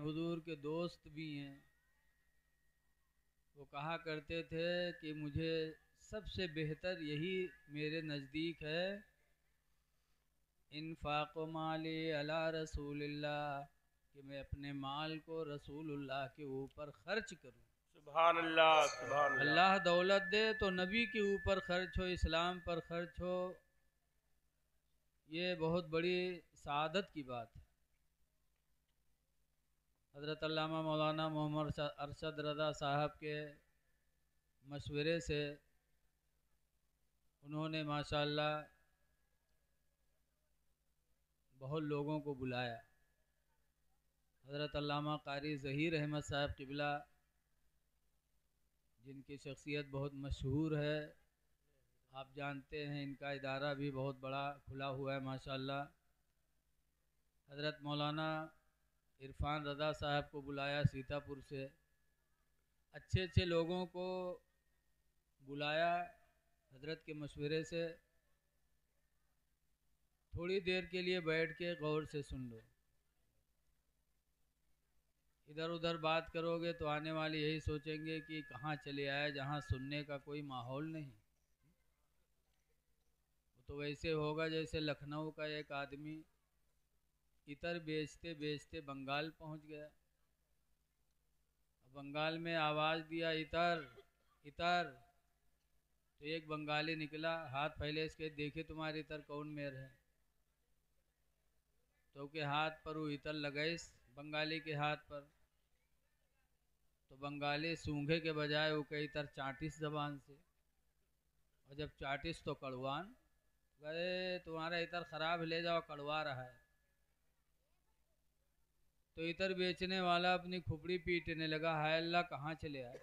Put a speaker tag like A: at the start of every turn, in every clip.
A: हुजूर के दोस्त भी हैं। वो कहा करते थे कि मुझे सबसे बेहतर यही मेरे नज़दीक है, इन्फ़ाक़ माली अला रसूलिल्लाह, कि मैं अपने माल को रसूलुल्लाह के ऊपर खर्च करूं।
B: सुभान अल्लाह, सुभान अल्लाह।
A: अल्लाह दौलत दे तो नबी के ऊपर खर्च हो, इस्लाम पर खर्च हो, ये बहुत बड़ी सआदत की बात है। हज़रत अल्लामा मौलाना मोहम्मद अरशद रज़ा साहब के मशवरे से उन्होंने माशाअल्लाह बहुत लोगों को बुलाया। हज़रत अल्लामा कारी ज़हीर अहमद साहब क़िबला, जिनकी शख्सियत बहुत मशहूर है, आप जानते हैं, इनका इदारा भी बहुत बड़ा खुला हुआ है माशाअल्लाह। हज़रत मौलाना इरफान रज़ा साहब को बुलाया सीतापुर से, अच्छे अच्छे लोगों को बुलाया हज़रत के मशवरे से। थोड़ी देर के लिए बैठ के गौर से सुन लो, इधर उधर बात करोगे तो आने वाले यही सोचेंगे कि कहाँ चले आए जहाँ सुनने का कोई माहौल नहीं। वो तो वैसे होगा जैसे लखनऊ का एक आदमी इतर बेचते बेचते बंगाल पहुँच गया। बंगाल में आवाज़ दिया, इतर इतर, तो एक बंगाली निकला, हाथ फैले इसके, देखे तुम्हारे इतर कौन मेर है। तो के हाथ पर वो इतर लगाई बंगाली के हाथ पर, तो बंगाली सूंघे के बजाय वो कई इतर चाटिस जबान से, और जब चाटिस तो कड़वान गए, तुम्हारा इतर ख़राब, ले जाओ, कड़वा रहा है। तो इतर बेचने वाला अपनी खुपड़ी पीटने लगा, हाय अल्लाह कहाँ चले आए,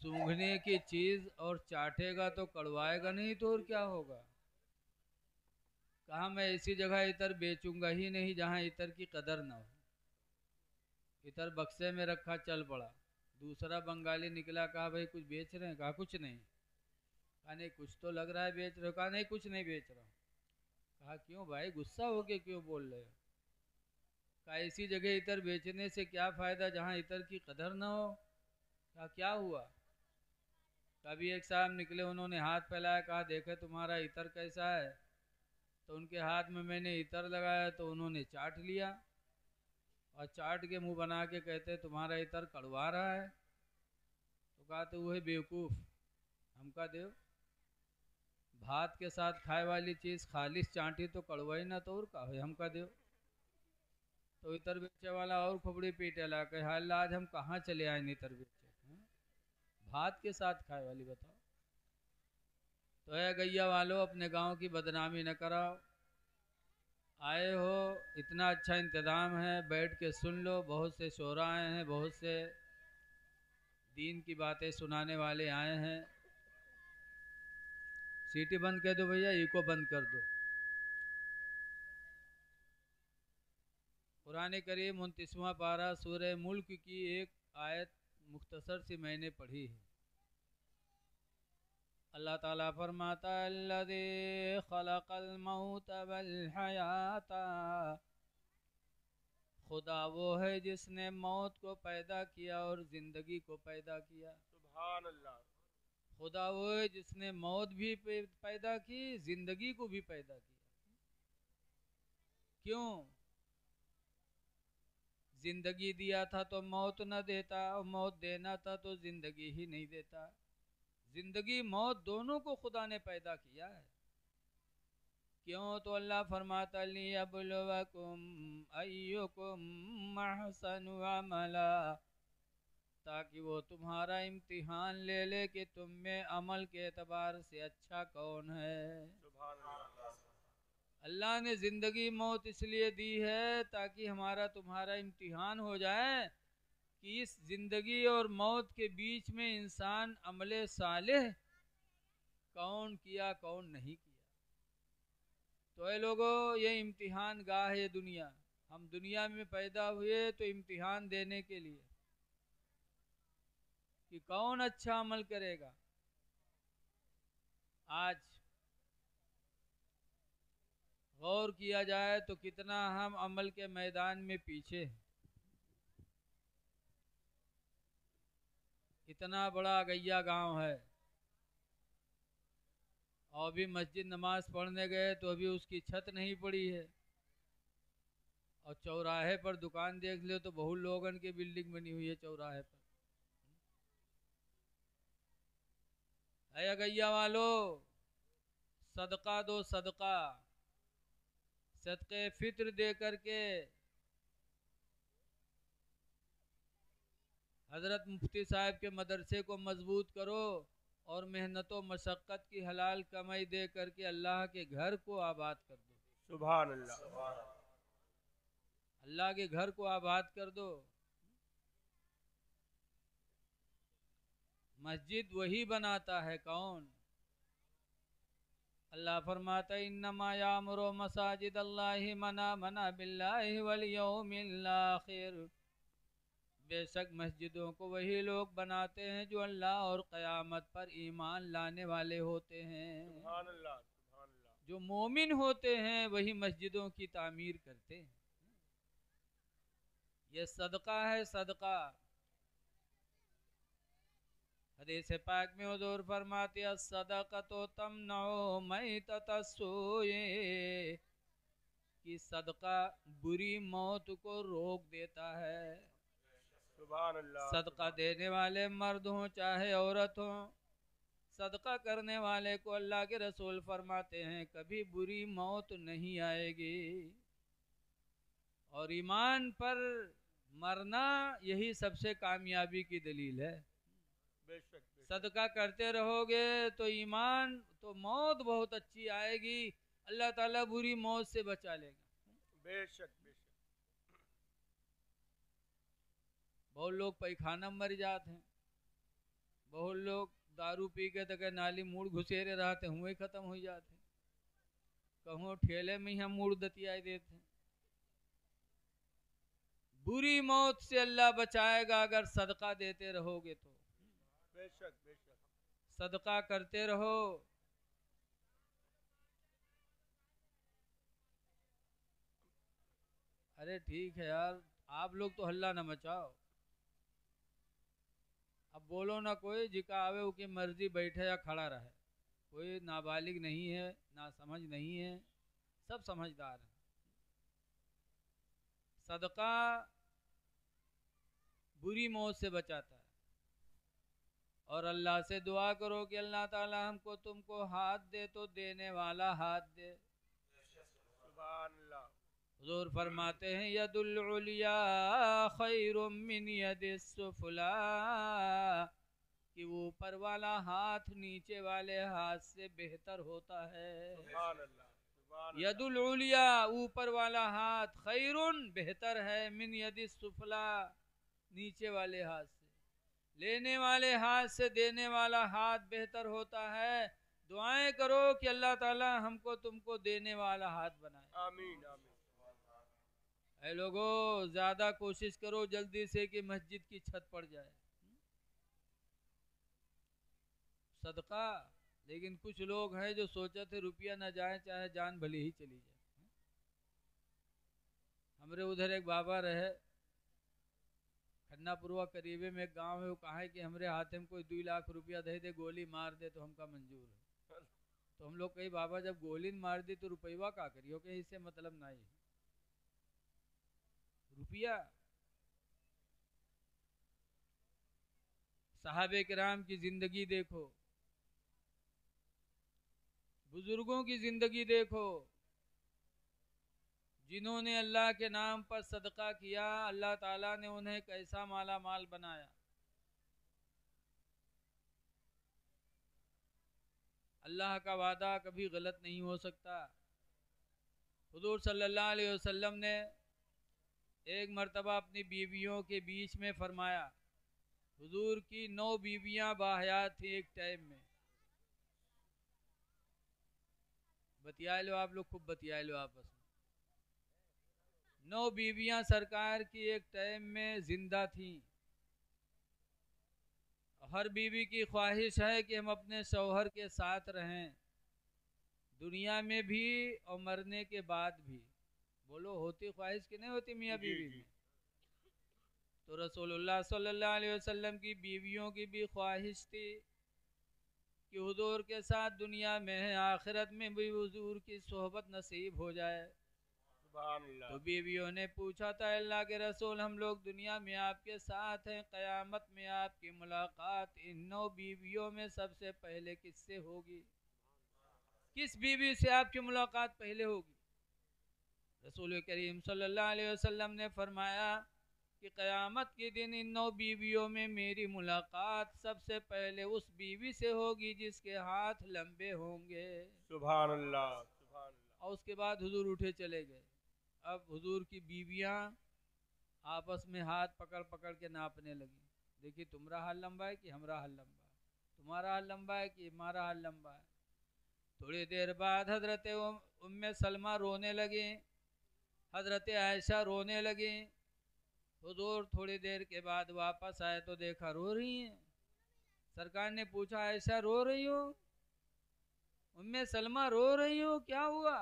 A: सूंघने की चीज़ और चाटेगा तो कड़वाएगा नहीं तो और क्या होगा। कहा मैं ऐसी जगह इतर बेचूंगा ही नहीं जहाँ इतर की कदर ना हो। इतर बक्से में रखा, चल पड़ा। दूसरा बंगाली निकला, कहा भाई कुछ बेच रहे हैं, कहा कुछ नहीं। कहा नहीं कुछ तो लग रहा है बेच रहे हो, कहा नहीं कुछ नहीं बेच रहा हूँ। कहा क्यों भाई, गुस्सा होके क्यों बोल रहे हो। कहा ऐसी जगह इतर बेचने से क्या फ़ायदा जहाँ इतर की कदर ना हो। कहा क्या हुआ। कभी एक साहब निकले, उन्होंने हाथ फैलाया, कहा देखे तुम्हारा इतर कैसा है। तो उनके हाथ में मैंने इतर लगाया तो उन्होंने चाट लिया, और चाट के मुंह बना के कहते तुम्हारा इतर कड़वा रहा है। तो कहा तो वही बेवकूफ़, हमका देव, भात के साथ खाए वाली चीज़ खालिश चाटी तो कड़वाई ना, तो और का है, हमका देव। तो इतर बेचे वाला और खोपड़ी पीटे ला के, हाल आज हम कहाँ चले आए इतर बेचे, भात के साथ खाए वाली बताओ। तो है गैया वालों, अपने गांव की बदनामी न कराओ। आए हो, इतना अच्छा इंतज़ाम है, बैठ के सुन लो। बहुत से शोरा आए हैं, बहुत से दीन की बातें सुनाने वाले आए हैं। सीटी बंद कर दो भैया, इको बंद कर दो। कुरान करीम 29वां पारा सूरह मुल्क की एक आयत मुख्तसर सी मैंने पढ़ी है। अल्लाह ताला फरमाता अल्लज़ी खलक़ल मौत वल हयाता, खुदा वो है जिसने मौत को पैदा किया और ज़िंदगी को पैदा किया।
B: सुभान अल्लाह।
A: खुदा वो है जिसने मौत भी पैदा की, ज़िंदगी को भी पैदा किया। क्यों, ज़िंदगी दिया था तो मौत न देता, और मौत देना था तो ज़िंदगी ही नहीं देता। ज़िंदगी मौत दोनों को खुदा ने पैदा किया है। क्यों, तो अल्लाह फरमाता लियब्लुवकुम अय्युकुम अहसनु अमला, ताकि वो तुम्हारा इम्तिहान ले ले कि तुम में अमल के एतबार से अच्छा कौन है।
B: सुभान अल्लाह।
A: अल्लाह ने ज़िंदगी मौत इसलिए दी है ताकि हमारा तुम्हारा इम्तिहान हो जाए कि इस ज़िंदगी और मौत के बीच में इंसान अमले सालेह कौन किया कौन नहीं किया। तो ये लोगों, ये इम्तिहान गाह है दुनिया। हम दुनिया में पैदा हुए तो इम्तिहान देने के लिए कि कौन अच्छा अमल करेगा। आज गौर किया जाए तो कितना हम अमल के मैदान में पीछे हैं। इतना बड़ा गैया गांव है और अभी मस्जिद नमाज पढ़ने गए तो अभी उसकी छत नहीं पड़ी है, और चौराहे पर दुकान देख लो तो बहुत लोगन की बिल्डिंग बनी हुई है चौराहे पर। है गैया वालो, सदका दो सदका, सदके फित्र दे करके हजरत मुफ्ती साहब के मदरसे को मजबूत करो और मेहनत व मशक्क़त की हलाल कमाई दे करके अल्लाह के घर को आबाद कर दो।
B: सुभान अल्लाह।
A: अल्लाह के घर को आबाद कर दो। मस्जिद वही बनाता है, कौन? अल्लाह फरमाता है इन्नमा यामुरु मसाजिद अल्लाहि मना मना बिल्लाहि वल यौमिल आखिर। बेशक मस्जिदों को वही लोग बनाते हैं जो अल्लाह और क़यामत पर ईमान लाने वाले होते हैं।
B: सुभान अल्लाह, सुभान अल्लाह।
A: जो मोमिन होते हैं वही मस्जिदों की तामीर करते हैं। ये सदका है, सदका। हदीस पाक में हुजूर फरमाते हैं सदक़तो तमनउ मैततस्सूए, कि सदका बुरी मौत को रोक देता है।
B: सुभान अल्लाह।
A: सदका देने वाले मर्द हों चाहे औरत हों, सदका करने वाले को अल्लाह के रसूल फरमाते हैं कभी बुरी मौत नहीं आएगी। और ईमान पर मरना यही सबसे कामयाबी की दलील है।
B: बेशक, बेशक।
A: सदका करते रहोगे तो ईमान तो मौत बहुत अच्छी आएगी, अल्लाह ताला बुरी मौत से बचा लेगा।
B: बेशक, बेशक।
A: बहुत लोग पैखाना मर जाते हैं, बहुत लोग दारू पी के तक नाली मूड़ घुसेरे रहते हुए खत्म हो जाते, कहूँ ठेले में ही हम मूड़ दतियाई देते। बुरी मौत से अल्लाह बचाएगा अगर सदका देते रहोगे तो।
B: बेशक, बेशक।
A: सदका करते रहो। अरे ठीक है यार, आप लोग तो हल्ला न मचाओ। अब बोलो ना कोई, जिका आवे उसकी मर्जी बैठे या खड़ा रहे। कोई नाबालिग नहीं है, ना समझ नहीं है, सब समझदार हैं। सदका बुरी मौत से बचाता है। और अल्लाह से दुआ करो कि अल्लाह ताला हमको तुमको हाथ दे तो देने वाला हाथ दे।
B: सुभान अल्लाह।
A: हुजूर फरमाते हैं यदुल उलिया खैरुम मिन यदिस सुफला, कि वो ऊपर वाला हाथ नीचे वाले हाथ से बेहतर होता है।
B: सुभान अल्लाह, सुभान अल्लाह।
A: यदुल उलिया ऊपर वाला हाथ, खैरुन बेहतर है, मिन यदिस सुफला नीचे वाले हाथ से। लेने वाले हाथ से देने वाला हाथ बेहतर होता है। दुआएं करो कि अल्लाह ताला हमको तुमको देने वाला हाथ बनाए।
B: आमीन, आमीन।
A: ऐ लोगों, ज्यादा कोशिश करो जल्दी से कि मस्जिद की छत पड़ जाए। सदका। लेकिन कुछ लोग हैं जो सोचे थे रुपया ना जाए चाहे जान भली ही चली जाए। हमारे उधर एक बाबा रहे, खन्नापुरवा करीबे में एक गांव है, वो कहा है कि हमारे हाथ में कोई 2 लाख रुपया दे दे, गोली मार दे तो हमका मंजूर है। तो हम लोग कही बाबा जब गोली मार दी तो रुपया का करियो, कि इससे मतलब नहीं है रुपया। साहबे किराम की जिंदगी देखो, बुजुर्गों की जिंदगी देखो, जिन्होंने अल्लाह के नाम पर सदका किया, अल्लाह ताला ने उन्हें कैसा माला माल बनाया। अल्लाह का वादा कभी गलत नहीं हो सकता। हुजूर सल्लल्लाहु अलैहि वसल्लम ने एक मर्तबा अपनी बीवियों के बीच में फरमाया, हुजूर की 9 बीवियां बाहयात थी एक टाइम में। बतिया लो आप लोग, खूब बतिया लो आपस में। 9 बीवियां सरकार की एक टाइम में जिंदा थी। हर बीवी की ख्वाहिश है कि हम अपने शौहर के साथ रहें, दुनिया में भी और मरने के बाद भी। बोलो होती ख्वाहिश कि नहीं होती मियाँ बीवी में? तो रसूलुल्लाह सल्लल्लाहु अलैहि वसल्लम की बीवियों की भी ख्वाहिश थी कि हुजूर के साथ दुनिया में आखिरत में भी हुजूर की सोहबत नसीब हो जाए।
B: सुभान अल्लाह।
A: तो बीवियों ने पूछा था, अल्लाह के रसूल हम लोग दुनिया में आपके साथ हैं, क़यामत में आपकी मुलाकात इन 9 बीवियों में सबसे पहले किससे होगी? किस बीवी से आपकी मुलाकात पहले होगी? रसूल करीम सल्लल्लाहु अलैहि वसल्लम ने फरमाया कि क़यामत के दिन इन 9 बीवियों में मेरी मुलाकात सबसे पहले उस बीवी से होगी जिसके हाथ लंबे होंगे।
B: सुभान अल्लाह, सुभान अल्लाह।
A: और उसके बाद हुजूर उठे चले गए। अब हुजूर की बीवियां आपस में हाथ पकड़ पकड़ के नापने लगी, देखिए तुम्हारा हाल लंबा है कि हमारा हाल लंबा है, तुम्हारा हाल लंबा है कि हमारा हाल लंबा है। थोड़ी देर बाद हजरत उम्मे सलमा रोने लगी, हजरत आयशा रोने लगी। हुजूर थोड़ी देर के बाद वापस आए तो देखा रो रही हैं। सरकार ने पूछा, आयशा रो रही हो? उम्मे सलमा रो रही हो, क्या हुआ?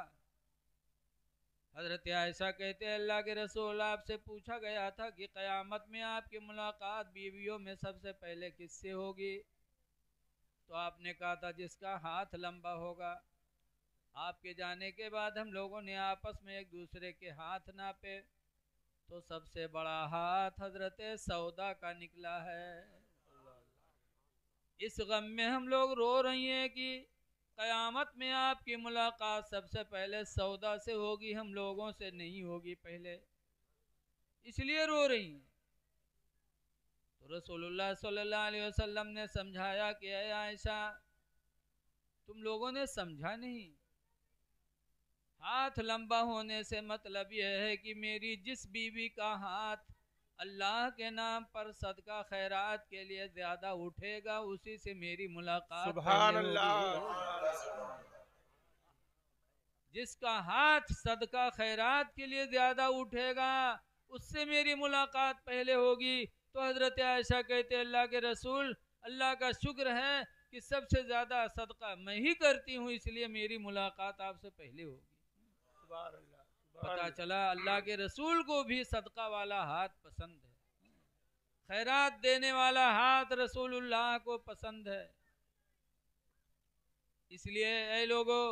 A: हजरत आयशा कहते हैं, अल्लाह के रसूल आपसे पूछा गया था कि क़यामत में आपकी मुलाकात बीवियों में सबसे पहले किससे होगी? तो आपने कहा था जिसका हाथ लंबा होगा। आपके जाने के बाद हम लोगों ने आपस में एक दूसरे के हाथ नापे तो सबसे बड़ा हाथ हजरत सौदा का निकला है। इस गम में हम लोग रो रही हैं कि क़यामत में आपकी मुलाकात सबसे पहले सौदा से होगी, हम लोगों से नहीं होगी पहले, इसलिए रो रही हैं। तो रसूलुल्लाह सल्लल्लाहु अलैहि वसल्लम ने समझाया कि ऐ आयशा तुम लोगों ने समझा नहीं, हाथ लंबा होने से मतलब यह है कि मेरी जिस बीवी का हाथ अल्लाह के नाम पर सदका खैरात के लिए ज्यादा उठेगा उसी से मेरी मुलाकात
B: सुभान
A: पहले
B: अल्लाह।
A: होगी। जिसका हाथ सदका खैरात के लिए ज्यादा उठेगा उससे मेरी मुलाकात पहले होगी। तो हजरत आयशा कहते अल्लाह के रसूल अल्लाह का शुक्र है कि सबसे ज्यादा सदका मैं ही करती हूँ, इसलिए मेरी मुलाकात आपसे पहले होगी।
B: सुभान अल्लाह, सुभान
A: पता
B: अल्लाह।
A: चला अल्लाह के रसूल को भी सदका वाला हाथ पसंद है, खैरात देने वाला हाथ रसूलुल्लाह को पसंद है। इसलिए ऐ लोगों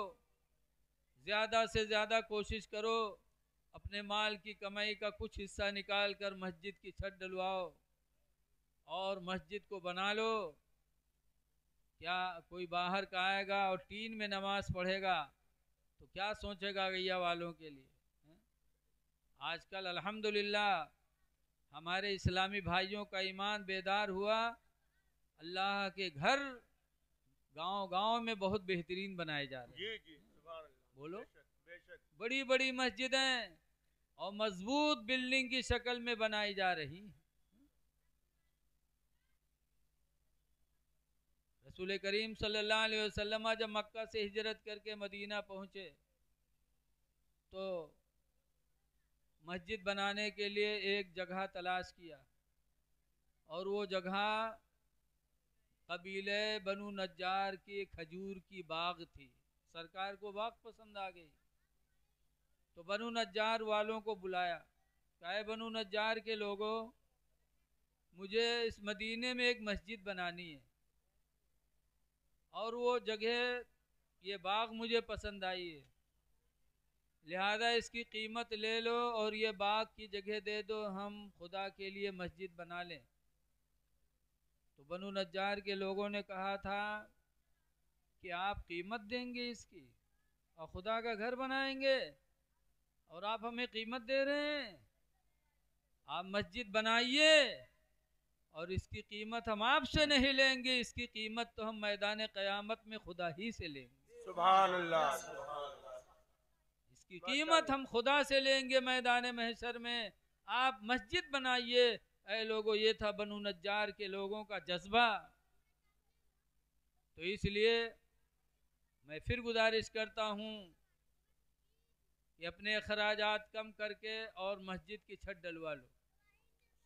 A: ज्यादा से ज्यादा कोशिश करो अपने माल की कमाई का कुछ हिस्सा निकाल कर मस्जिद की छत डलवाओ और मस्जिद को बना लो। क्या कोई बाहर का आएगा और टीन में नमाज पढ़ेगा तो क्या सोचेगा गैया वालों के लिए? आजकल अल्हम्दुलिल्लाह हमारे इस्लामी भाइयों का ईमान बेदार हुआ, अल्लाह के घर गांव-गांव में बहुत बेहतरीन बनाए जा रहे हैं।
B: जी जी, सुभान अल्लाह।
A: बोलो,
B: बेशक बेशक।
A: बड़ी बड़ी मस्जिदें और मजबूत बिल्डिंग की शक्ल में बनाई जा रही। रसूल करीम सल्लल्लाहु अलैहि वसल्लम जब मक्का से हिजरत करके मदीना पहुंचे तो मस्जिद बनाने के लिए एक जगह तलाश किया और वो जगह कबीले बनु नज्जार की खजूर की बाग थी। सरकार को बाग पसंद आ गई तो बनु नज्जार वालों को बुलाया, कहे बनु नज्जार के लोगों मुझे इस मदीने में एक मस्जिद बनानी है और वो जगह ये बाग मुझे पसंद आई है, लिहाजा इसकी कीमत ले लो और ये बाग की जगह दे दो, हम खुदा के लिए मस्जिद बना लें। तो बनु नज्जार के लोगों ने कहा था कि आप कीमत देंगे इसकी और खुदा का घर बनाएंगे और आप हमें कीमत दे रहे हैं? आप मस्जिद बनाइए और इसकी कीमत हम आपसे नहीं लेंगे, इसकी कीमत तो हम मैदान क़यामत में खुदा ही से लेंगे।
B: सुभान अल्लाह।
A: इसकी कीमत हम खुदा से लेंगे मैदान महशर में, आप मस्जिद बनाइए। ऐ लोगों, ये था बनु नज्जार के लोगों का जज्बा। तो इसलिए मैं फिर गुजारिश करता हूँ कि अपने अखराजात कम करके और मस्जिद की छत डलवा लो।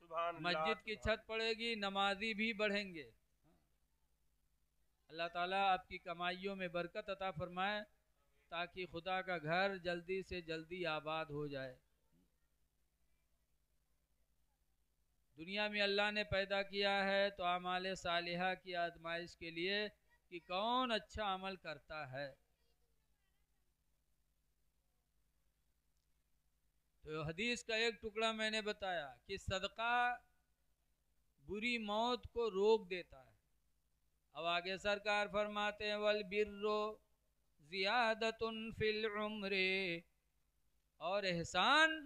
B: सुभान अल्लाह।
A: मस्जिद की छत पड़ेगी, नमाजी भी बढ़ेंगे। अल्लाह ताला आपकी कमाइयों में बरकत अता फरमाए ताकि खुदा का घर जल्दी से जल्दी आबाद हो जाए। दुनिया में अल्लाह ने पैदा किया है तो आमाल सालिहा की आजमाइश के लिए कि कौन अच्छा अमल करता है। तो हदीस का एक टुकड़ा मैंने बताया कि सदका बुरी मौत को रोक देता है। अब आगे सरकार फरमाते हैं वल बिर्रो ज़ियादतुन फिल उम्रे, और एहसान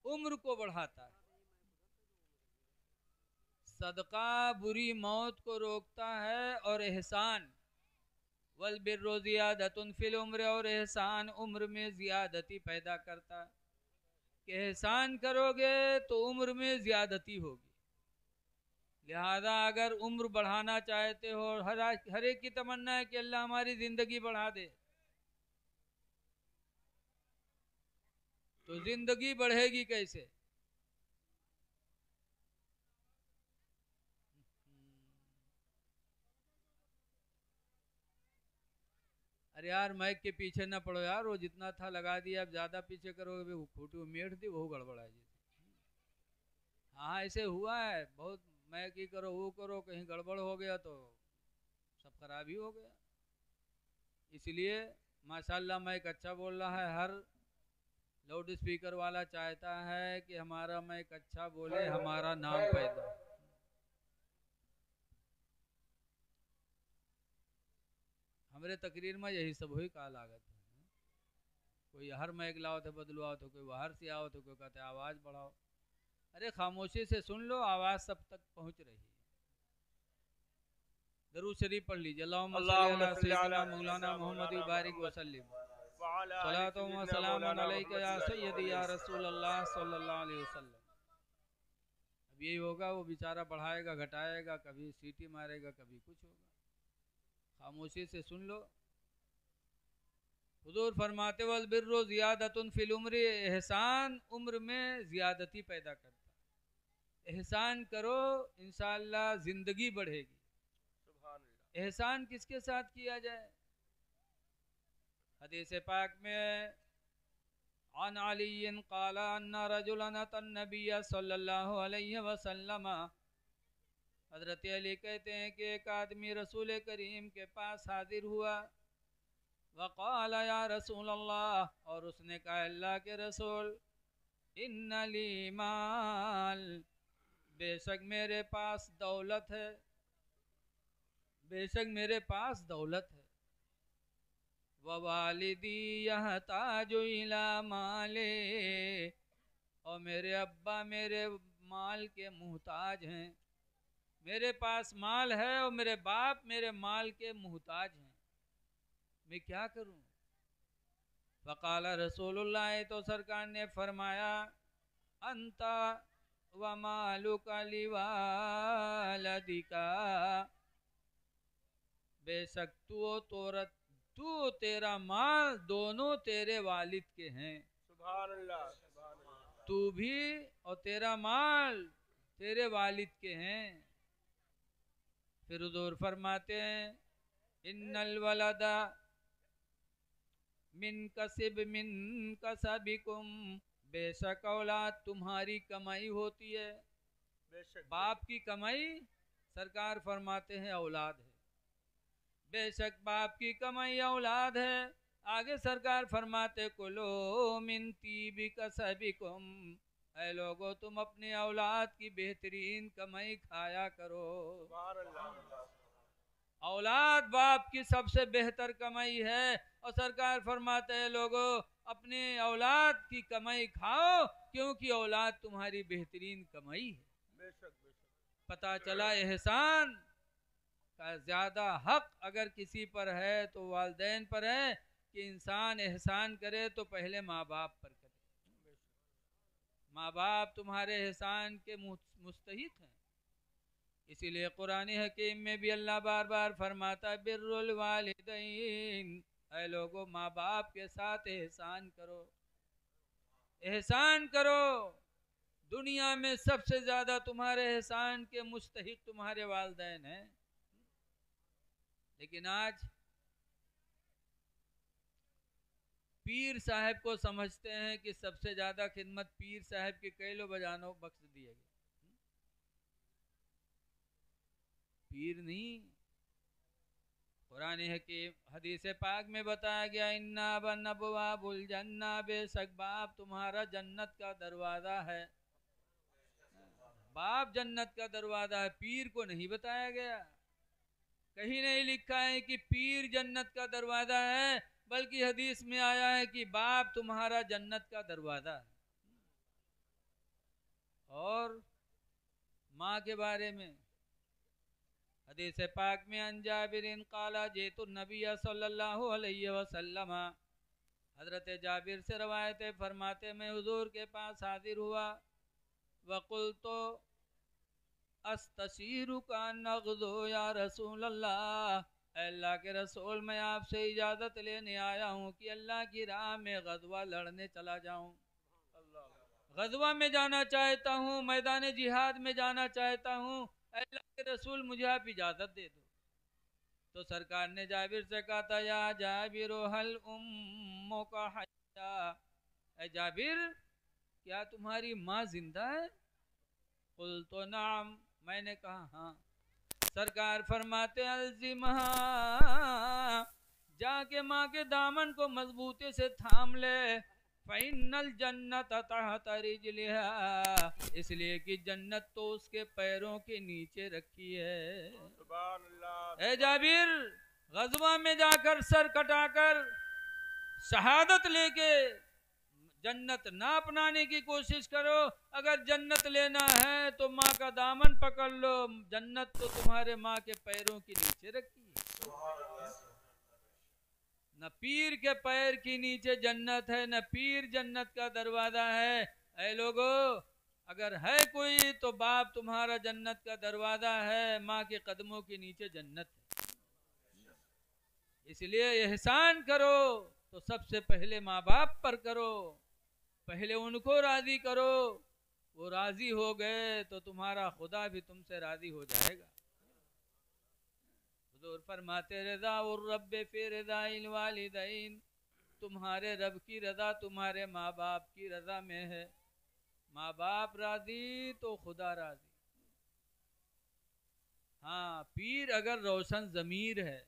A: उम्र को बढ़ाता है। सदका बुरी मौत को रोकता है और एहसान वल बिर्रो ज़ियादतुन फिल उम्र, और एहसान उम्र में ज़ियादती पैदा करता है कि एहसान करोगे तो उम्र में ज़्यादती होगी। लिहाजा अगर उम्र बढ़ाना चाहते हो, हर एक की तमन्ना है कि अल्लाह हमारी ज़िंदगी बढ़ा दे, तो ज़िंदगी बढ़ेगी कैसे? अरे यार माइक के पीछे ना पड़ो यार, वो जितना था लगा दिया, अब ज़्यादा पीछे करोगे वो खूटी मेट दी वो गड़बड़ा जी। हाँ ऐसे हुआ है बहुत, मैं की करो वो करो, कहीं गड़बड़ हो गया तो सब खराब ही हो गया। इसलिए माशाल्लाह माइक अच्छा बोल रहा है, हर लाउड स्पीकर वाला चाहता है कि हमारा माइक अच्छा बोले, हमारा नाम पैदा। हमारे तकरीर में यही सब हुई का लागत है। कोई हर माइक लाओ तो बदलवाओ, तो कोई बाहर से आओ तो कोई कहते आवाज़ बढ़ाओ। अरे खामोशी से सुन लो, आवाज़ सब तक पहुंच रही है। दरूद शरीफ पढ़ लीजिए, अल्लाहुम्मा सल्ली अला सय्यिदना मौलाना मुहम्मद बारिक वसल्लम सलातो व सलामुन अलैका या सय्यदी या रसूलल्लाह सल्लल्लाहु अलैहि वसल्लम। अब यही होगा, वो बेचारा बढ़ाएगा घटाएगा, कभी सीटी मारेगा, कभी कुछ होगा। खामोशी से सुन लो। हुजूर फरमाते वल बिर्रु ज़ियादतुन फिल उम्र, एहसान उम्र में ज़्यादती पैदा करता है। एहसान करो इंशाअल्लाह ज़िंदगी बढ़ेगी। एहसान किसके साथ किया जाए? हदीस पाक में अन अली क़ाल अन्ना रजुलन अतन नबिय्य सल्लल्लाहु अलैहि वसल्लम, हज़रत अली कहते हैं कि एक आदमी रसूल करीम के पास हाजिर हुआ। वक़ाल या रसूल अल्लाह, और उसने कहा अल्लाह के रसूल, इन्ना ली माल, बेशक मेरे पास दौलत है, बेशक मेरे पास दौलत है। ववालिदी यहताजु इला माले, और मेरे अब्बा मेरे माल के मुहताज हैं। मेरे पास माल है और मेरे बाप मेरे माल के मुहताज हैं, मैं क्या करूं? फ़क़ाल रसूलुल्लाह, तो सरकार ने फरमाया अंता व मालुका लिवालदिका, बेशक तू तेरा माल दोनों तेरे वालिद के हैं।
B: सुभान अल्लाह।
A: तू भी और तेरा माल तेरे वालिद के हैं। फिर हुज़ूर फरमाते हैं इन्नल वलदा मिन कसबिकुम, बेशक औलाद तुम्हारी कमाई होती है। बाप की कमाई सरकार फरमाते हैं औलाद है, बेशक बाप की कमाई औलाद है। आगे सरकार फरमाते कुलो मिन तीबी कसबिकुम, ऐ लोगो तुम अपने औलाद की बेहतरीन कमाई खाया करो। औलाद बाप की सबसे बेहतर कमाई है, और सरकार फरमाते हैं लोगों अपने औलाद की कमाई खाओ, क्योंकि औलाद तुम्हारी बेहतरीन कमाई है।
B: बेशक बेशक।
A: पता चला एहसान का ज़्यादा हक अगर किसी पर है तो वालिदैन पर है कि इंसान एहसान करे तो पहले माँ बाप पर करे। माँ बाप तुम्हारे एहसान के मुस्तहिक हैं। इसीलिए कुरान हकीम में भी अल्लाह बार बार फरमाता है बिर्रुल वालिदैन, ऐ लोगों माँ बाप के साथ एहसान करो, एहसान करो। दुनिया में सबसे ज्यादा तुम्हारे एहसान के मुस्तहिक तुम्हारे वालिदैन हैं, लेकिन आज पीर साहब को समझते हैं कि सबसे ज्यादा खिदमत पीर साहब के कैलो बजानो बख्श दिए गए। पीर नहीं, कुरान हकीम हदीस पाक में बताया गया इन्ना बनबवाबुल जन्ना, बेशक बाप तुम्हारा जन्नत का दरवाजा है। बाप जन्नत का दरवाजा है, पीर को नहीं बताया गया। कहीं नहीं लिखा है कि पीर जन्नत का दरवाजा है, बल्कि हदीस में आया है कि बाप तुम्हारा जन्नत का दरवाजा है। और माँ के बारे में हदीस पाक में अन जाबिरिन काला जेतु नबी सल्लल्लाहु अलैहि वसल्लम, हजरत जाबिर से रवायत है, फरमाते मैं हुजूर के पास हाजिर हुआ, वकुल तो अस्तशीरु का नगदो या रसूल अल्लाह, अल्लाह के रसूल मैं आपसे इजाज़त लेने आया हूँ कि अल्लाह की राह में गज़वा लड़ने चला जाऊँ। गज़वा में जाना चाहता हूँ, मैदान जिहाद में जाना चाहता हूँ, अल्लाह के रसूल मुझे आप इजाज़त दे दो। तो सरकार ने जाबिर से कहा था या जाबिर हल उम्मुका हय्या, ऐ जाबिर क्या तुम्हारी माँ जिंदा है? कुल तो नाम, मैंने कहा हाँ। सरकार फरमाते अलजिमहा, जाके माँ के दामन को मजबूती से थाम ले, फ़इन्नल जन्नत तहत रिजलिहा, इसलिए कि जन्नत तो उसके पैरों के नीचे रखी है। ए जाबिर, गज़वा में जाकर सर कटाकर शहादत लेके जन्नत ना अपनाने की कोशिश करो, अगर जन्नत लेना है तो माँ का दामन पकड़ लो, जन्नत तो तुम्हारे माँ के पैरों के नीचे रखी है। न पीर के पैर के नीचे जन्नत है, न पीर जन्नत का दरवाजा है। ऐ लोगो, अगर है कोई तो बाप तुम्हारा जन्नत का दरवाजा है, माँ के कदमों के नीचे जन्नत है। इसलिए एहसान करो तो सबसे पहले माँ बाप पर करो, पहले उनको राजी करो, वो राजी हो गए तो तुम्हारा खुदा भी तुमसे राजी हो जाएगा। हुजूर फरमाते रज़ा और रब्बे फी रज़ाइल वालिदैन, तुम्हारे रब की रज़ा तुम्हारे माँ बाप की रज़ा में है। माँ बाप राजी तो खुदा राजी। हाँ, पीर अगर रोशन ज़मीर है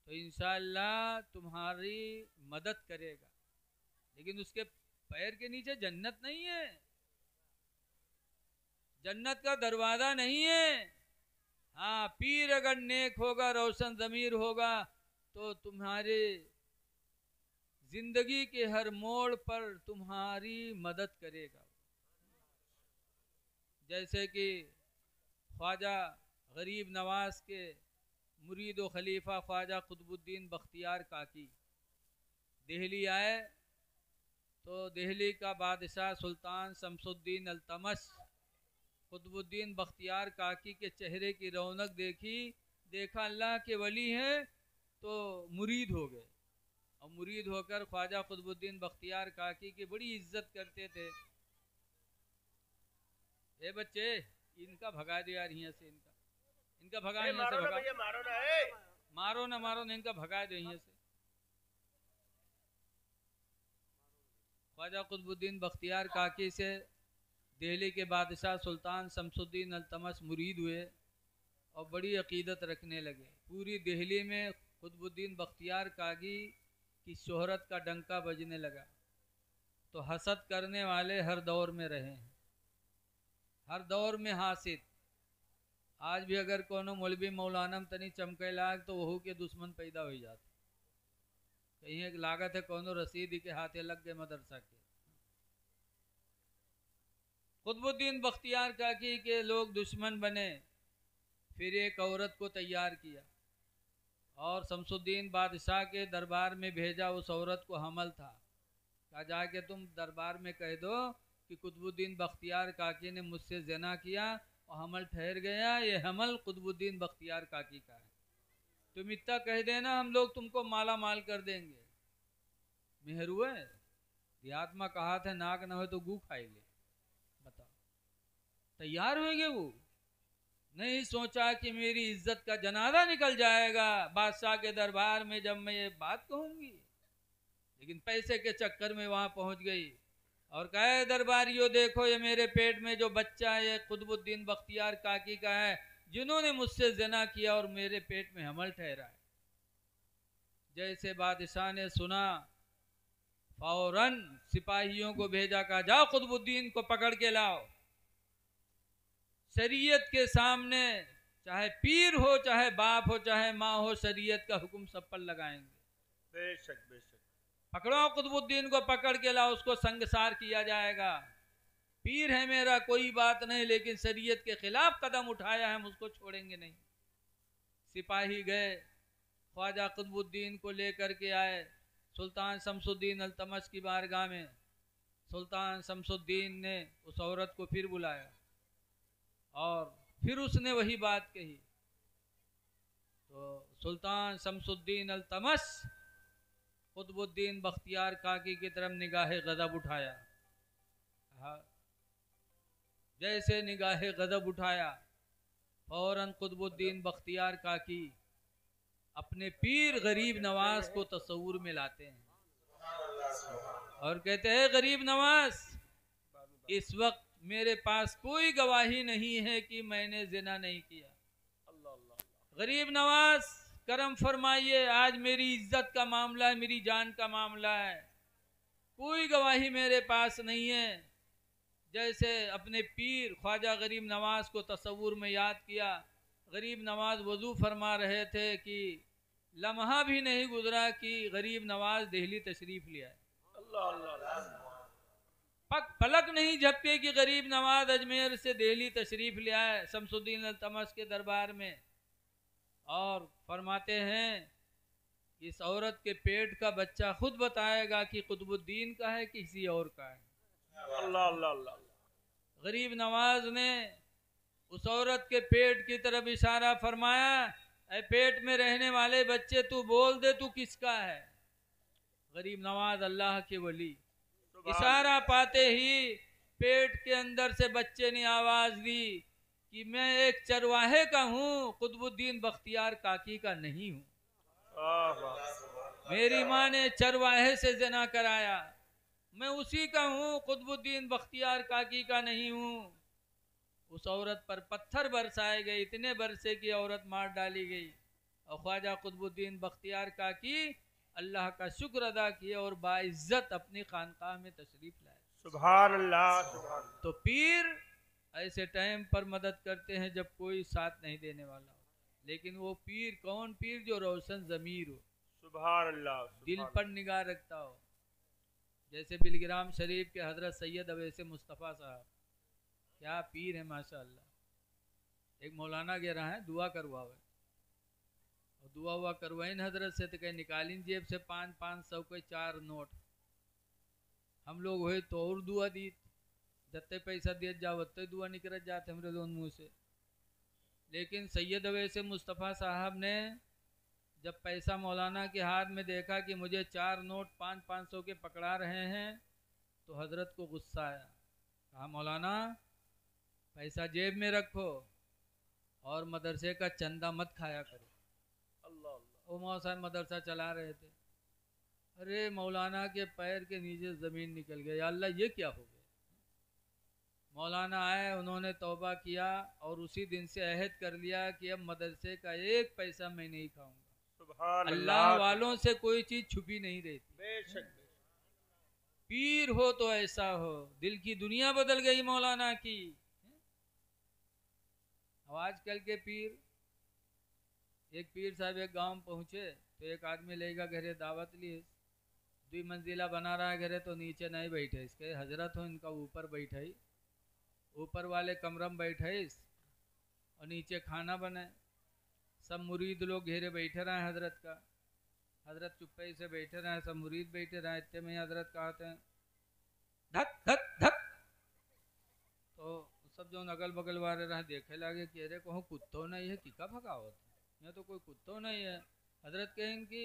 A: तो इंशाअल्लाह तुम्हारी मदद करेगा, लेकिन उसके पैर के नीचे जन्नत नहीं है, जन्नत का दरवाजा नहीं है। हाँ, पीर अगर नेक होगा, रोशन ज़मीर होगा तो तुम्हारे जिंदगी के हर मोड़ पर तुम्हारी मदद करेगा। जैसे कि ख्वाजा गरीब नवाज के मुरीद व खलीफा ख्वाजा कुतुबुद्दीन बख्तियार काकी दिल्ली आए तो दिल्ली का बादशाह सुल्तान शमसुद्दीन अल्तमश कुतुबुद्दीन बख्तियार काकी के चेहरे की रौनक देखी, देखा अल्लाह के वली हैं तो मुरीद हो गए, और मुरीद होकर ख्वाजा कुतुबुद्दीन बख्तियार काकी की बड़ी इज्जत करते थे। ए बच्चे, इनका भगा दे यार यहाँ से, इनका भगा, यहाँ से भगा, मारो ना मारो ना, इनका भगा दो यहाँ से। ख्वाजा कुतुबुद्दीन बख्तियार काकी से दिल्ली के बादशाह सुल्तान शमसुद्दीन अल्तमश मुरीद हुए और बड़ी अकीदत रखने लगे। पूरी दिल्ली में कुतुबुद्दीन बख्तियार काकी की शोहरत का डंका बजने लगा। तो हसद करने वाले हर दौर में रहे हैं, हर दौर में हासिद। आज भी अगर कोनो मौलवी मौलानम तनी चमके लाग तो वहू के दुश्मन पैदा हो जाते। कहीं एक लागत है कोनो रसीदी के हाथे लग गए मदरसा के। कुतुबुद्दीन बख्तियार काकी के लोग दुश्मन बने, फिर एक औरत को तैयार किया और शमसुद्दीन बादशाह के दरबार में भेजा। उस औरत को हमल था, कहा जाके तुम दरबार में कह दो कि कुतुबुद्दीन बख्तियार काकी ने मुझसे ज़िना किया और हमल ठहर गया, ये हमल कुतुबुद्दीन बख्तियार काकी का है, तुम इतना कह देना, हम लोग तुमको माला माल कर देंगे। मेहरुए देहात में कहा था नाक न हो तो गू खाएंगे। तैयार होंगे वो, नहीं सोचा कि मेरी इज्जत का जनाजा निकल जाएगा बादशाह के दरबार में जब मैं ये बात कहूंगी, लेकिन पैसे के चक्कर में वहां पहुंच गई और कहे दरबारियों देखो ये मेरे पेट में जो बच्चा है ये कुतुबुद्दीन बख्तियार काकी का है, जिन्होंने मुझसे ज़िना किया और मेरे पेट में हमल ठहरा है। जैसे बादशाह ने सुना फौरन सिपाहियों को भेजा, कहा जाओ कुतुबुद्दीन को पकड़ के लाओ। शरीयत के सामने चाहे पीर हो चाहे बाप हो चाहे माँ हो, शरीयत का हुक्म सब पर लगाएंगे।
B: बेशक बेशक।
A: पकड़ो कुतुबुद्दीन को, पकड़ के लाओ, उसको संगसार किया जाएगा। पीर है मेरा कोई बात नहीं, लेकिन शरीयत के खिलाफ कदम उठाया है, हम उसको छोड़ेंगे नहीं। सिपाही गए, ख्वाजा कुतुबुद्दीन को लेकर के आए सुल्तान शमसुद्दीन अल्तमश की बारगाह में। सुल्तान शमसुद्दीन ने उस औरत को फिर बुलाया और फिर उसने वही बात कही। तो सुल्तान शमसुद्दीन अल्तमश कुतुबुद्दीन बख्तियार काकी की तरफ निगाहे गजब उठाया। जैसे निगाहे गजब उठाया, फौरन कुतुबुद्दीन बख्तियार काकी अपने पीर गरीब नवाज को तस्वुर में लाते हैं और कहते हैं गरीब नवाज, इस वक्त मेरे पास कोई गवाही नहीं है कि मैंने जिना नहीं किया। गरीब नवाज करम फरमाइए, आज मेरी इज्जत का मामला है, मेरी जान का मामला है, कोई गवाही मेरे पास नहीं है। जैसे अपने पीर ख्वाजा गरीब नवाज को तस्वुर में याद किया, गरीब नवाज वजू फरमा रहे थे कि लम्हा भी नहीं गुजरा कि गरीब नवाज दिल्ली तशरीफ लिया है। पलक नहीं झपके कि गरीब नवाज अजमेर से दिल्ली तशरीफ लिया है शमसुद्दीन अल्तमश के दरबार में। और फरमाते हैं इस औरत के पेट का बच्चा खुद बताएगा कि कुतुबुद्दीन का है कि किसी और का है।
B: अल्लाह अल्लाह अल्लाह।
A: गरीब नवाज ने उस औरत के पेट की तरफ इशारा फरमाया, ऐ पेट में रहने वाले बच्चे तू बोल दे तू किसका है। गरीब नवाज अल्लाह के वली, इशारा पाते ही पेट के अंदर से बच्चे ने आवाज दी कि मैं एक चरवाहे का हूँ, कुतुबुद्दीन बख्तियार काकी का नहीं हूँ। मेरी माँ ने चरवाहे से जना कराया, मैं उसी का हूँ, कुतुबुद्दीन बख्तियार काकी का नहीं हूँ। उस औरत पर पत्थर बरसाए गए, इतने बरसे की औरत मार डाली गई और ख्वाजा कुतुबुद्दीन बख्तियार काकी अल्लाह का शुक्र अदा किया और बाइज्जत अपनी खानकाह में तशरीफ लाए।
B: सुभान अल्लाह सुभान।
A: तो पीर ऐसे टाइम पर मदद करते हैं जब कोई साथ नहीं देने वाला हो, लेकिन वो पीर कौन पीर जो रोशन ज़मीर हो,
B: सुभान अल्लाह,
A: दिल पर निगाह रखता हो। जैसे बिलग्राम शरीफ के हजरत सैयद अवैसे मुस्तफ़ा साहब, क्या पीर है माशाअल्लाह। एक मौलाना कह रहा है दुआ करवावे, और दुआ हुआ करवाइन हजरत से तो कहीं निकालिन जेब से 500 के 4 नोट। हम लोग हुए तो और दुआ दी, जत्ते पैसा दिए जाओ वत्ते दुआ निकल जाते हमरे दोनों मुँह से। लेकिन सैयद अवैसे मुस्तफ़ा साहब ने जब पैसा मौलाना के हाथ में देखा कि मुझे 4 नोट 500 के पकड़ा रहे हैं, तो हजरत को गुस्सा आया। कहा मौलाना पैसा जेब में रखो और मदरसे का चंदा मत खाया करो। वो मौलाना साहब मदरसा चला रहे थे, अरे मौलाना के पैर के नीचे ज़मीन निकल गई, अल्लाह ये क्या हो गया। मौलाना आए, उन्होंने तौबा किया और उसी दिन से अहद कर लिया कि अब मदरसे का एक पैसा मैं नहीं खाऊंगा। अल्लाह वालों से कोई चीज़ छुपी नहीं रहती।
B: बेशक
A: पीर हो तो ऐसा हो, दिल की दुनिया बदल गई मौलाना की। अब आजकल के पीर, एक पीर साहब एक गांव पहुंचे तो एक आदमी लेगा घरे दावत लिए, 2 मंजिला बना रहा है घरे, तो नीचे नहीं बैठे इसके हजरत हो, इनका ऊपर बैठे, ऊपर वाले कमरा में बैठे और नीचे खाना बने। सब मुरीद लोग घेरे बैठे रहे हजरत का, हजरत चुप्पे से बैठे रहे, सब मुरीद बैठे रहे। इतने में हजरत कहते हैं धक धक धक, तो सब जो अगल बगल वाले रहे देखे लगे कि अरे कहूँ कुत्तो नहीं है, किका भगावत यहाँ तो कोई कुत्तो नहीं है। हजरत कहें कि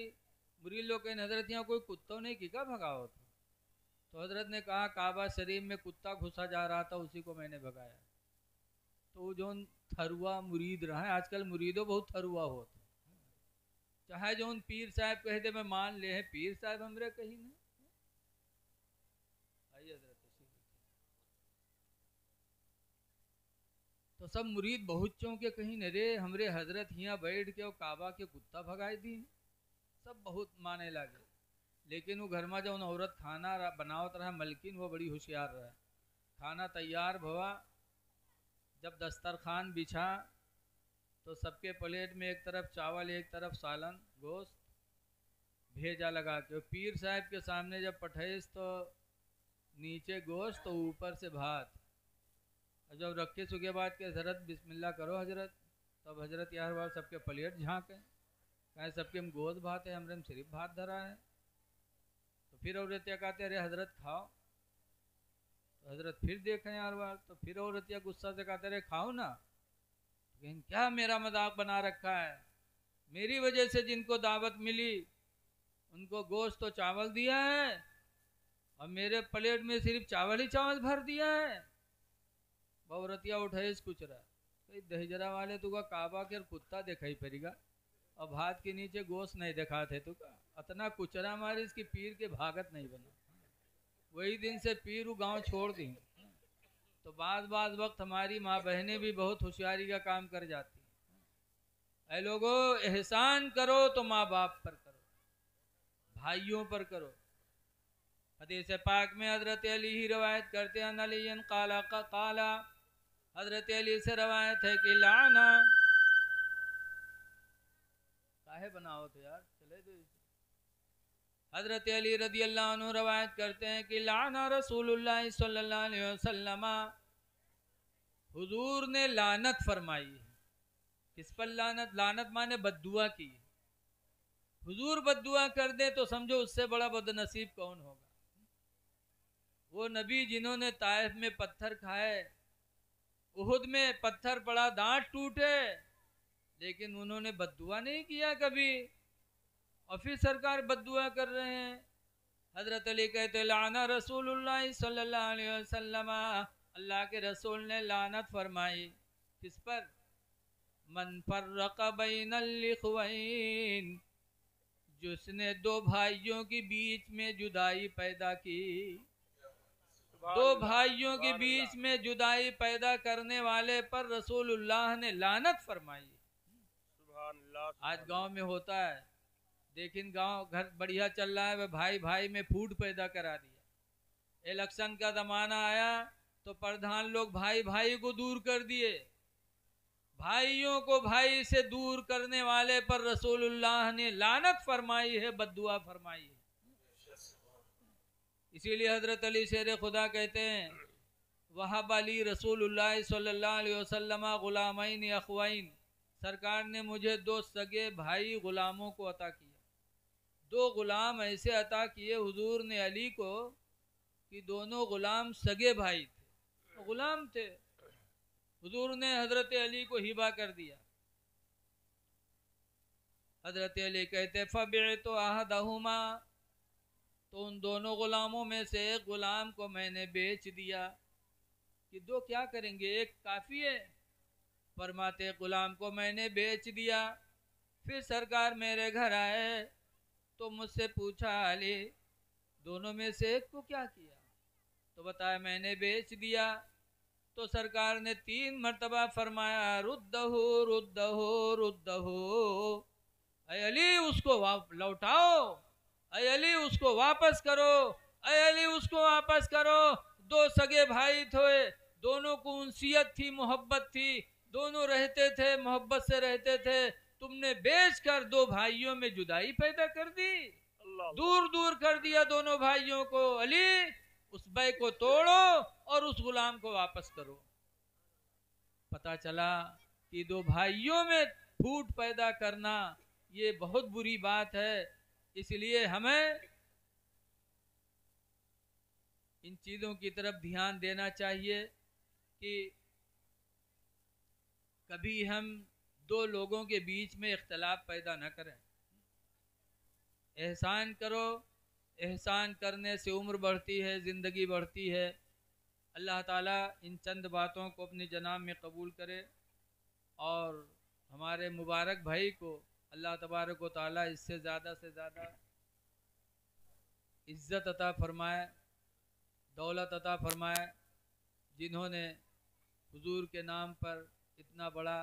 A: मुरीद लोग कहें हजरत यहाँ कोई कुत्तो नहीं, किका भगावत। तो हजरत ने कहा काबा शरीफ में कुत्ता घुसा जा रहा था, उसी को मैंने भगाया। तो वो जो थरुआ मुरीद रहा है, आजकल मुरीदो बहुत थरुआ होता, चाहे जो पीर साहब कहे दे मैं मान ले हैं, पीर साहब हमरे कहीं नहीं। आइए हजरत तो सब मुरीद बहुत चौंके, कहीं न रे हमरे हजरत यहाँ बैठ के और काबा के कुत्ता भगाए दी, सब बहुत माने लगे। लेकिन वो घर में जो औरत खाना बनावत रहा मलकिन, वो बड़ी होशियार रहा। खाना तैयार भवा, जब दस्तरखान बिछा तो सबके प्लेट में एक तरफ चावल एक तरफ सालन गोश्त भेजा लगा के, पीर साहब के सामने जब पठेस तो नीचे गोश्त तो ऊपर से भात। जब रखे सुखे बाद के हजरत बिस्मिल्लाह करो हजरत, तब हजरत यार बार सबके प्लेट झाँके, कहे सबके हम गोश्त भात है, हमरे में सिर्फ भात धरा है। तो फिर औरतिया कहते अरे हजरत खाओ, तो हजरत फिर देखें यार बार, तो फिर औरतिया गुस्सा से कहते अरे खाओ ना। लेकिन क्या मेरा मजाक बना रखा है, मेरी वजह से जिनको दावत मिली उनको गोश्त तो चावल दिया है और मेरे प्लेट में सिर्फ चावल ही चावल भर दिया है। औरतिया उठे कुछ रहा, दहजरा वाले तुका काबा के कुत्ता दिखाई पड़ेगा और भात के नीचे गोश्त नहीं दिखा थे तुका, अतना कुचरा मारे इसकी पीर के भागत नहीं बना। वही दिन से पीर वो गाँव छोड़ दी। तो बाज वक्त हमारी माँ बहनें भी बहुत होशियारी का काम कर जाती हैं। ऐ लोगो एहसान करो तो माँ बाप पर करो, भाइयों पर करो। हदीस पाक में हजरत अली ही रवायत करते हैं, अलियन काला का काला, हजरत अली से रवायत है कि लाना काहे बनाओ तो यार चले तो। हजरत अली रदी अल्लाह अन्हु रवायत करते हैं कि लाना रसूलुल्लाह सल्लल्लाहु अलैहि वसल्लम, हुजूर ने लानत फरमाई है। किस पर लानत? लानत माने बद्दुआ की। हुजूर बद्दुआ कर दे तो समझो उससे बड़ा बदनसीब कौन होगा। वो नबी जिन्होंने ताइफ में पत्थर खाए, उहुद में पत्थर पड़ा दांत टूटे, लेकिन उन्होंने बद्दुआ नहीं किया कभी, और फिर सरकार बद्दुआ कर रहे हैं। हजरत अली कहते लाना रसूलुल्लाह सल्लल्लाहु अलैहि वसल्लम, अल्लाह के रसूल ने लानत फरमाई। किस पर? मन फर्रक़ बैनल इख़्वैन, जिसने दो भाइयों के बीच में जुदाई पैदा की। दो भाइयों के बीच में जुदाई पैदा करने वाले पर रसूलुल्लाह ने लानत फरमाई। आज गांव में होता है, लेकिन गांव घर बढ़िया चल रहा है, वह भाई भाई में फूट पैदा करा दिया। इलेक्शन का जमाना आया तो प्रधान लोग भाई भाई को दूर कर दिए। भाइयों को भाई से दूर करने वाले पर रसूलुल्लाह ने लानत फरमाई है, बद्दुआ फरमाई है। इसीलिए हजरत अली शेर खुदा कहते हैं, वहाब अली रसूलुल्लाह सल्लल्लाहु अलैहि वसल्लम गुलामैन अखवैन, सरकार ने मुझे दो सगे भाई गुलामों को अता किया। दो गुलाम ऐसे अता किए हुजूर ने अली को कि दोनों गुलाम सगे भाई थे, गुलाम थे। हुजूर ने हजरत अली को हिबा कर दिया। हजरत अली कहते फबिअतु अहदहुमा, तो उन दोनों गुलामों में से एक गुलाम को मैंने बेच दिया। कि दो क्या करेंगे, एक काफ़ी है। फरमाते गुलाम को मैंने बेच दिया। फिर सरकार मेरे घर आए तो मुझसे पूछा अली दोनों में से एक को क्या किया? तो बताया मैंने बेच दिया। तो सरकार ने 3 मरतबा फरमाया रुद्दहु रुद्दहु रुद्दहु, ऐ अली उसको लौटाओ, ऐ अली उसको वापस करो, ऐ अली उसको वापस करो। दो सगे भाई थे, दोनों को उनसियत थी, मोहब्बत थी, दोनों रहते थे, मोहब्बत से रहते थे। तुमने बेचकर दो भाइयों में जुदाई पैदा कर दी, दूर दूर कर दिया दोनों भाइयों को। अली उस बै को तोड़ो और उस गुलाम को वापस करो। पता चला कि दो भाइयों में फूट पैदा करना ये बहुत बुरी बात है। इसलिए हमें इन चीज़ों की तरफ ध्यान देना चाहिए कि कभी हम दो लोगों के बीच में इख्तलाफ पैदा न करें। एहसान करो, एहसान करने से उम्र बढ़ती है, ज़िंदगी बढ़ती है। अल्लाह ताला इन चंद बातों को अपनी जनाब में कबूल करे और हमारे मुबारक भाई को अल्लाह तबारक व ताला इससे ज़्यादा से ज़्यादा इज़्ज़त अता फ़रमाए, दौलत अता फ़रमाए, जिन्होंने हुजूर के नाम पर इतना बड़ा